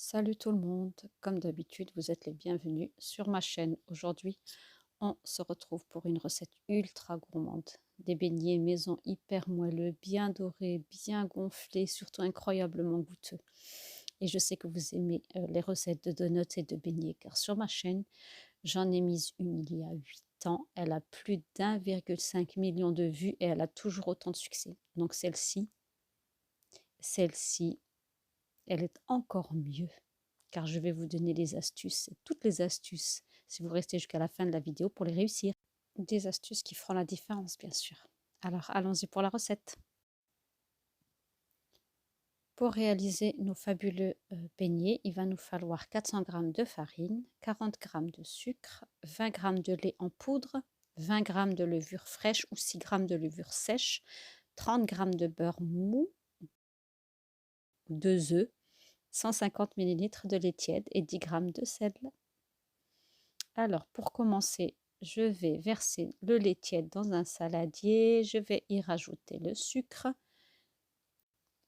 Salut tout le monde, comme d'habitude, vous êtes les bienvenus sur ma chaîne. Aujourd'hui, on se retrouve pour une recette ultra gourmande. Des beignets maison hyper moelleux, bien dorés, bien gonflés, surtout incroyablement goûteux. Et je sais que vous aimez les recettes de donuts et de beignets, car sur ma chaîne, j'en ai mise une il y a 8 ans. Elle a plus d'1,5 million de vues et elle a toujours autant de succès. Donc celle-ci, elle est encore mieux car je vais vous donner les astuces, toutes les astuces, si vous restez jusqu'à la fin de la vidéo pour les réussir. Des astuces qui feront la différence, bien sûr. Alors, allons-y pour la recette. Pour réaliser nos fabuleux beignets, il va nous falloir 400 g de farine, 40 g de sucre, 20 g de lait en poudre, 20 g de levure fraîche ou 6 g de levure sèche, 30 g de beurre mou, 2 œufs, 150 ml de lait tiède et 10 g de sel. Alors, pour commencer, je vais verser le lait tiède dans un saladier. Je vais y rajouter le sucre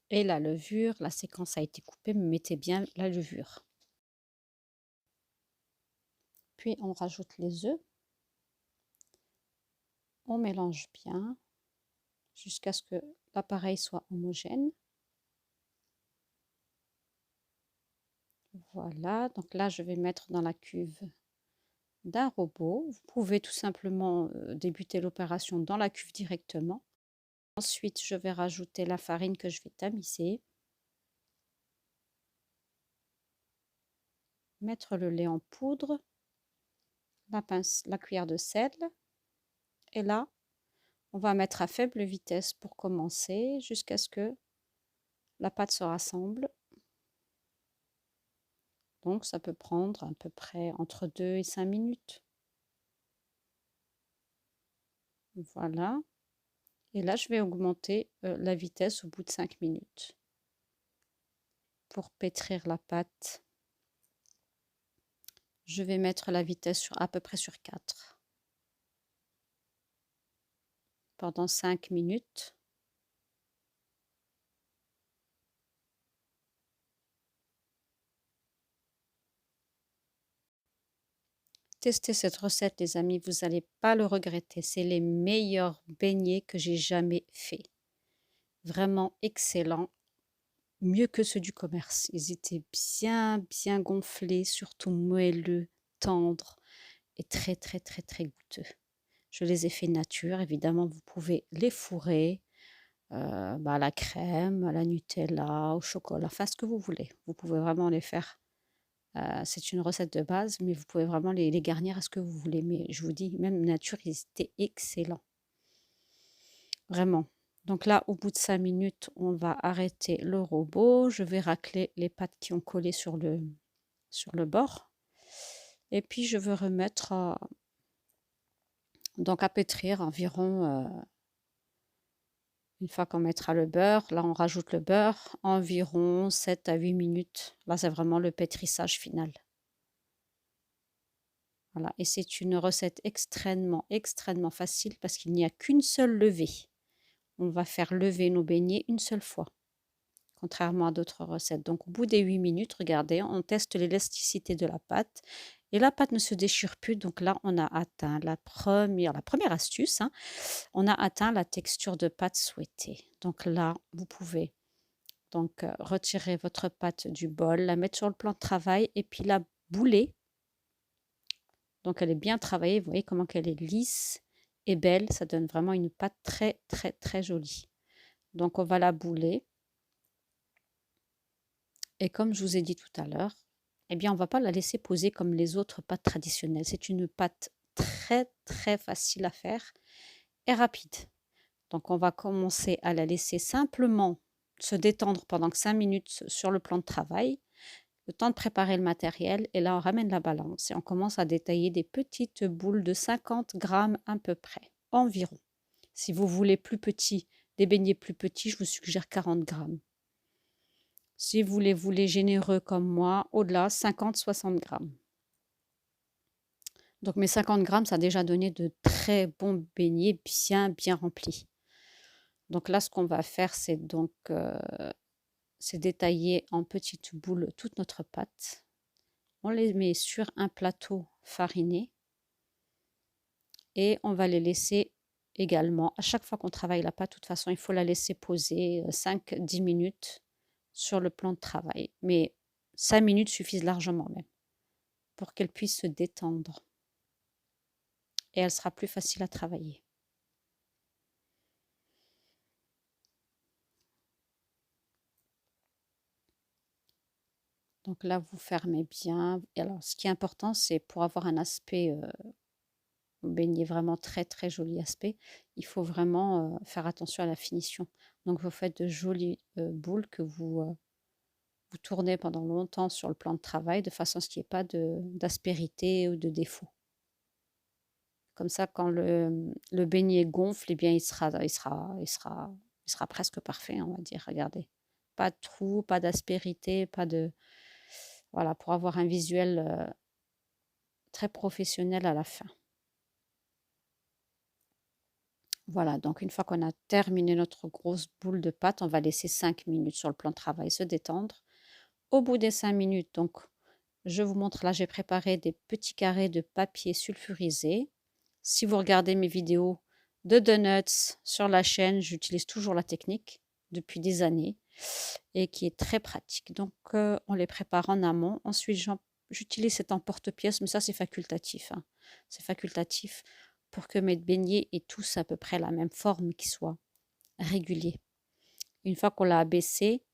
et la levure. La séquence a été coupée, mais mettez bien la levure. Puis, on rajoute les œufs. On mélange bien jusqu'à ce que l'appareil soit homogène. Voilà, donc là, je vais mettre dans la cuve d'un robot. Vous pouvez tout simplement débuter l'opération dans la cuve directement. Ensuite, je vais rajouter la farine que je vais tamiser. Mettre le lait en poudre, la cuillère de sel. Et là, on va mettre à faible vitesse pour commencer jusqu'à ce que la pâte se rassemble. Donc, ça peut prendre à peu près entre 2 et 5 minutes. Voilà. Et là, je vais augmenter la vitesse au bout de 5 minutes. Pour pétrir la pâte, je vais mettre la vitesse à peu près sur 4. Pendant 5 minutes. Testez cette recette, les amis, vous n'allez pas le regretter. C'est les meilleurs beignets que j'ai jamais fait. Vraiment excellent, mieux que ceux du commerce. Ils étaient bien gonflés, surtout moelleux, tendres et très goûteux. Je les ai fait nature, évidemment vous pouvez les fourrer à la crème, à la Nutella, au chocolat, enfin ce que vous voulez. Vous pouvez vraiment les faire. C'est une recette de base, mais vous pouvez vraiment les garnir à ce que vous voulez. Mais je vous dis, même nature, ils étaient excellents. Vraiment. Donc là, au bout de 5 minutes, on va arrêter le robot. Je vais racler les pâtes qui ont collé sur le bord. Et puis, je veux remettre à pétrir environ, une fois qu'on mettra le beurre, là, on rajoute le beurre, environ 7 à 8 minutes. Là, c'est vraiment le pétrissage final. Voilà, et c'est une recette extrêmement facile parce qu'il n'y a qu'une seule levée. On va faire lever nos beignets une seule fois, contrairement à d'autres recettes. Donc, au bout des 8 minutes, regardez, on teste l'élasticité de la pâte et la pâte ne se déchire plus. Donc là, on a atteint la première astuce, hein, on a atteint la texture de pâte souhaitée. Donc là, vous pouvez donc retirer votre pâte du bol, la mettre sur le plan de travail et puis la bouler. Donc, elle est bien travaillée. Vous voyez comment elle est lisse et belle. Ça donne vraiment une pâte très jolie. Donc, on va la bouler. Et comme je vous ai dit tout à l'heure, eh bien, on ne va pas la laisser poser comme les autres pâtes traditionnelles. C'est une pâte très facile à faire et rapide. Donc, on va commencer à la laisser simplement se détendre pendant 5 minutes sur le plan de travail. Le temps de préparer le matériel et là on ramène la balance et on commence à détailler des petites boules de 50 grammes à peu près, environ. Si vous voulez plus petit, des beignets plus petits, je vous suggère 40 grammes. Si vous voulez généreux comme moi, au-delà, 50-60 grammes. Donc mes 50 grammes, ça a déjà donné de très bons beignets bien remplis. Donc là, ce qu'on va faire, c'est donc c'est détailler en petites boules toute notre pâte. On les met sur un plateau fariné et on va les laisser également. À chaque fois qu'on travaille la pâte, de toute façon, il faut la laisser poser 5-10 minutes sur le plan de travail. Mais 5 minutes suffisent largement même pour qu'elle puisse se détendre. Et elle sera plus facile à travailler. Donc là, vous fermez bien. Et alors, ce qui est important, c'est pour avoir un aspect beignet vraiment très très joli aspect, il faut vraiment faire attention à la finition. Donc vous faites de jolies boules que vous tournez pendant longtemps sur le plan de travail de façon à ce qu'il n'y ait pas d'aspérité ou de défaut. Comme ça, quand le beignet gonfle, eh bien, il sera presque parfait, on va dire. Regardez, pas de trou, pas d'aspérité, pas de... Voilà, pour avoir un visuel très professionnel à la fin. Voilà, donc une fois qu'on a terminé notre grosse boule de pâte, on va laisser 5 minutes sur le plan de travail se détendre. Au bout des 5 minutes, donc, je vous montre là, j'ai préparé des petits carrés de papier sulfurisé. Si vous regardez mes vidéos de donuts sur la chaîne, j'utilise toujours la technique depuis des années et qui est très pratique. Donc, on les prépare en amont. Ensuite, j'utilise cet emporte-pièce, mais ça, c'est facultatif. Hein. C'est facultatif pour que mes beignets aient tous à peu près la même forme, qu'ils soient réguliers. Une fois qu'on l'a abaissé,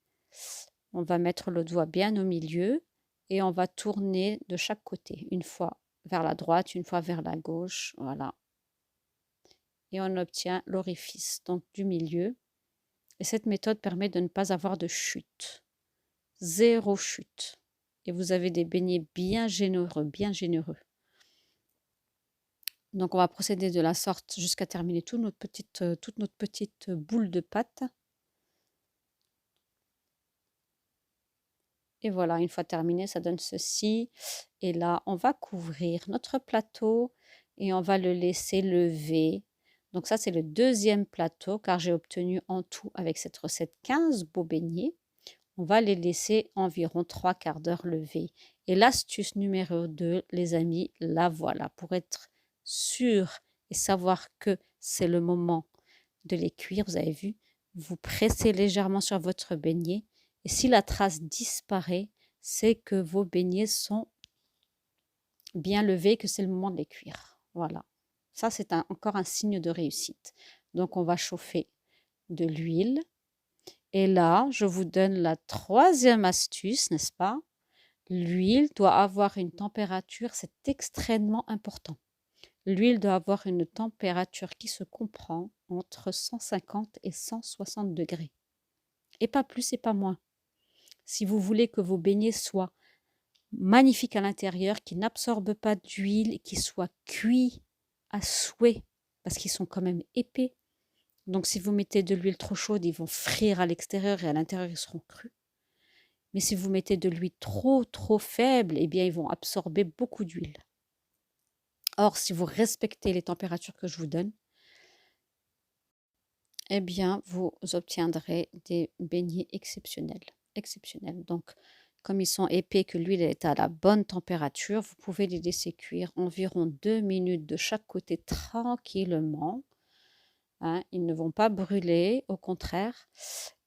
on va mettre le doigt bien au milieu et on va tourner de chaque côté. Une fois vers la droite, une fois vers la gauche. Voilà. Et on obtient l'orifice donc du milieu. Et cette méthode permet de ne pas avoir de chute. Zéro chute. Et vous avez des beignets bien généreux, bien généreux. Donc, on va procéder de la sorte jusqu'à terminer toute notre petite boule de pâte. Et voilà, une fois terminé, ça donne ceci. Et là, on va couvrir notre plateau et on va le laisser lever. Donc ça, c'est le deuxième plateau car j'ai obtenu en tout avec cette recette 15 beaux beignets. On va les laisser environ 3/4 d'heure levés. Et l'astuce numéro 2, les amis, la voilà. Pour être sûr et savoir que c'est le moment de les cuire, vous avez vu, vous pressez légèrement sur votre beignet. Et si la trace disparaît, c'est que vos beignets sont bien levés, que c'est le moment de les cuire. Voilà. Ça, c'est encore un signe de réussite. Donc, on va chauffer de l'huile. Et là, je vous donne la troisième astuce, n'est-ce pas? L'huile doit avoir une température, c'est extrêmement important. L'huile doit avoir une température qui se comprend entre 150 et 160 degrés. Et pas plus et pas moins. Si vous voulez que vos beignets soient magnifiques à l'intérieur, qui n'absorbent pas d'huile, qui soient cuits à souhait, parce qu'ils sont quand même épais. Donc si vous mettez de l'huile trop chaude, ils vont frire à l'extérieur et à l'intérieur, ils seront crus. Mais si vous mettez de l'huile trop faible, eh bien, ils vont absorber beaucoup d'huile. Or, si vous respectez les températures que je vous donne, eh bien, vous obtiendrez des beignets exceptionnels. Donc, comme ils sont épais, que l'huile est à la bonne température, vous pouvez les laisser cuire environ 2 minutes de chaque côté tranquillement. Hein, ils ne vont pas brûler, au contraire,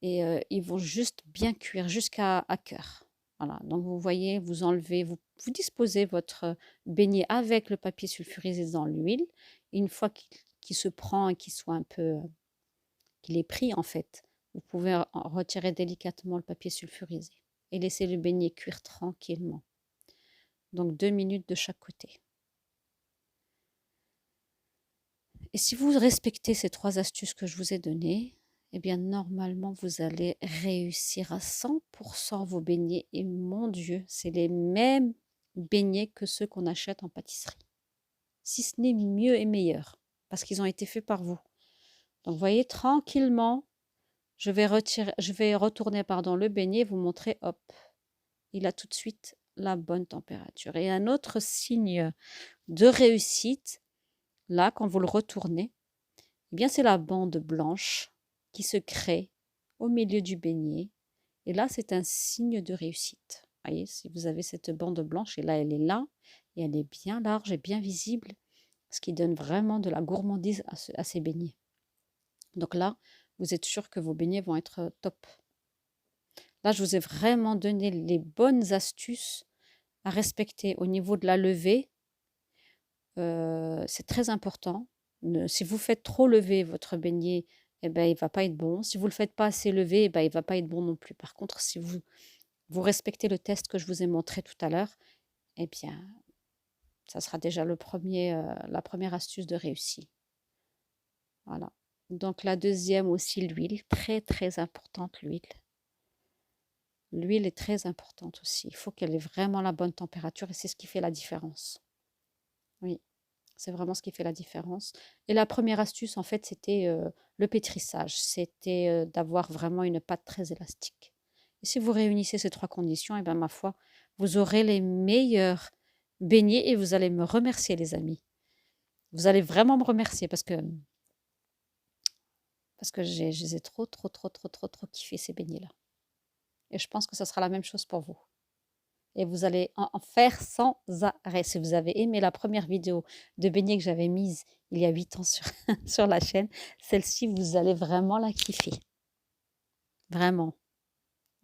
et ils vont juste bien cuire jusqu'à cœur. Voilà, donc vous voyez, vous enlevez, vous disposez votre beignet avec le papier sulfurisé dans l'huile. Une fois qu'il se prend et qu'il soit un peu, qu'il est pris en fait, vous pouvez retirer délicatement le papier sulfurisé et laisser le beignet cuire tranquillement. Donc 2 minutes de chaque côté. Et si vous respectez ces 3 astuces que je vous ai données, eh bien normalement vous allez réussir à 100% vos beignets. Et mon Dieu, c'est les mêmes beignets que ceux qu'on achète en pâtisserie. Si ce n'est mieux et meilleur, parce qu'ils ont été faits par vous. Donc vous voyez, tranquillement, je vais retourner le beignet et vous montrer, hop, il a tout de suite la bonne température. Et un autre signe de réussite, là, quand vous le retournez, eh bien, c'est la bande blanche qui se crée au milieu du beignet. Et là, c'est un signe de réussite. Vous voyez, si vous avez cette bande blanche, et là, elle est là, et elle est bien large et bien visible, ce qui donne vraiment de la gourmandise à ces beignets. Donc là, vous êtes sûr que vos beignets vont être top. Là, je vous ai vraiment donné les bonnes astuces à respecter au niveau de la levée. C'est très important. Si vous faites trop lever votre beignet, eh ben, il ne va pas être bon. Si vous ne le faites pas assez lever, eh ben, il ne va pas être bon non plus. Par contre, si vous respectez le test que je vous ai montré tout à l'heure, eh bien, ça sera déjà la première astuce de réussite. Voilà. Donc la deuxième aussi, l'huile. Très, très importante, l'huile. L'huile est très importante aussi. Il faut qu'elle ait vraiment la bonne température et c'est ce qui fait la différence. Oui, c'est vraiment ce qui fait la différence. Et la première astuce, en fait, c'était le pétrissage. C'était d'avoir vraiment une pâte très élastique. Et si vous réunissez ces trois conditions, et bien, ma foi, vous aurez les meilleurs beignets et vous allez me remercier, les amis. Vous allez vraiment me remercier parce que je les ai trop, trop, trop, trop, trop, trop kiffé ces beignets-là. Et je pense que ce sera la même chose pour vous. Et vous allez en faire sans arrêt. Si vous avez aimé la première vidéo de beignets que j'avais mise il y a 8 ans sur, sur la chaîne, celle-ci, vous allez vraiment la kiffer. Vraiment.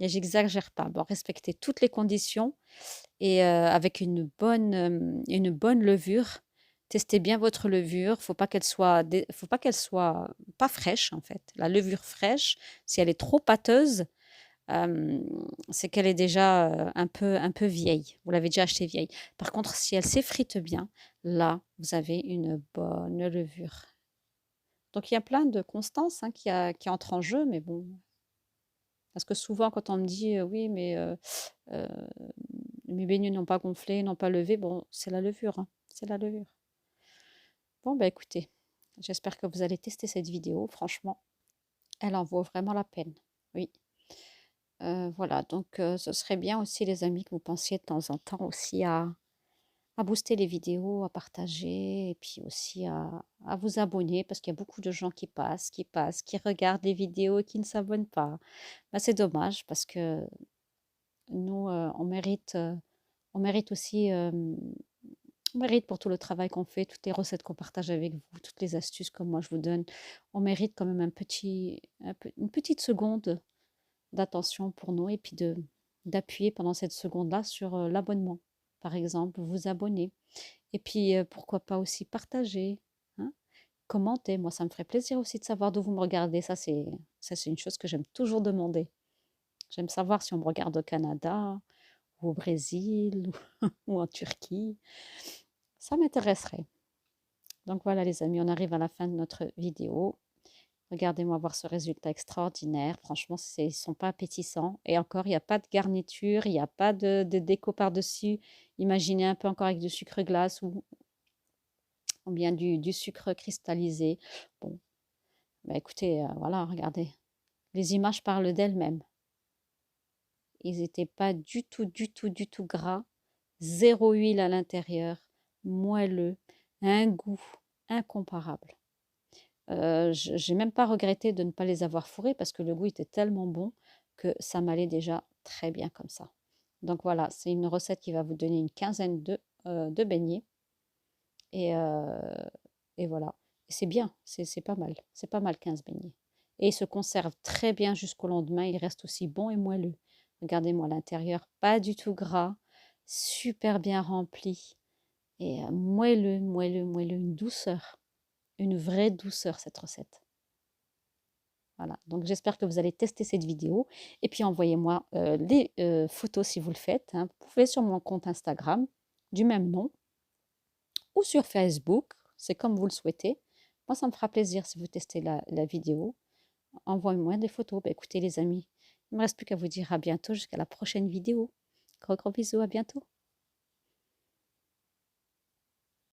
Et j'exagère pas. Bon, respectez toutes les conditions et avec une bonne levure. Testez bien votre levure. Faut pas qu'elle soit pas fraîche en fait. La levure fraîche, si elle est trop pâteuse, c'est qu'elle est déjà un peu vieille. Vous l'avez déjà achetée vieille. Par contre, si elle s'effrite bien, là, vous avez une bonne levure. Donc, il y a plein de constances qui entrent en jeu, mais bon. Parce que souvent, quand on me dit oui, mais euh, mes beignets n'ont pas gonflé, n'ont pas levé, bon, c'est la levure. Hein, c'est la levure. Bon, bah écoutez, j'espère que vous allez tester cette vidéo. Franchement, elle en vaut vraiment la peine. Oui. Voilà, donc ce serait bien aussi les amis que vous pensiez de temps en temps aussi à booster les vidéos, à partager et puis aussi à vous abonner parce qu'il y a beaucoup de gens qui regardent les vidéos et qui ne s'abonnent pas. Bah, c'est dommage parce que nous, on mérite aussi, on mérite pour tout le travail qu'on fait, toutes les recettes qu'on partage avec vous, toutes les astuces que moi je vous donne. On mérite quand même une petite seconde d'attention pour nous et puis d'appuyer pendant cette seconde-là sur l'abonnement. Par exemple, vous abonner. Et puis, pourquoi pas aussi partager, hein, commenter. Moi, ça me ferait plaisir aussi de savoir d'où vous me regardez. Ça, c'est une chose que j'aime toujours demander. J'aime savoir si on me regarde au Canada ou au Brésil ou en Turquie. Ça m'intéresserait. Donc voilà les amis, on arrive à la fin de notre vidéo. Regardez-moi voir ce résultat extraordinaire. Franchement, ils ne sont pas appétissants. Et encore, il n'y a pas de garniture, il n'y a pas de déco par-dessus. Imaginez un peu encore avec du sucre glace ou bien du sucre cristallisé. Bon, bah écoutez, voilà, regardez. Les images parlent d'elles-mêmes. Ils n'étaient pas du tout, du tout, du tout gras. Zéro huile à l'intérieur, moelleux, un goût incomparable. J'ai même pas regretté de ne pas les avoir fourrés parce que le goût était tellement bon que ça m'allait déjà très bien comme ça. Donc voilà, c'est une recette qui va vous donner une quinzaine de beignets et, et voilà. Et c'est bien, c'est pas mal. C'est pas mal 15 beignets. Et ils se conservent très bien jusqu'au lendemain. Ils restent aussi bons et moelleux. Regardez-moi l'intérieur, pas du tout gras, super bien rempli et moelleux, moelleux, moelleux, une douceur. Une vraie douceur cette recette. Voilà, donc j'espère que vous allez tester cette vidéo et puis envoyez-moi les photos si vous le faites. Hein. Vous pouvez sur mon compte Instagram du même nom ou sur Facebook, c'est comme vous le souhaitez. Moi, ça me fera plaisir si vous testez la vidéo. Envoyez-moi des photos. Bah, écoutez les amis, il ne me reste plus qu'à vous dire à bientôt jusqu'à la prochaine vidéo. Gros gros bisous, à bientôt.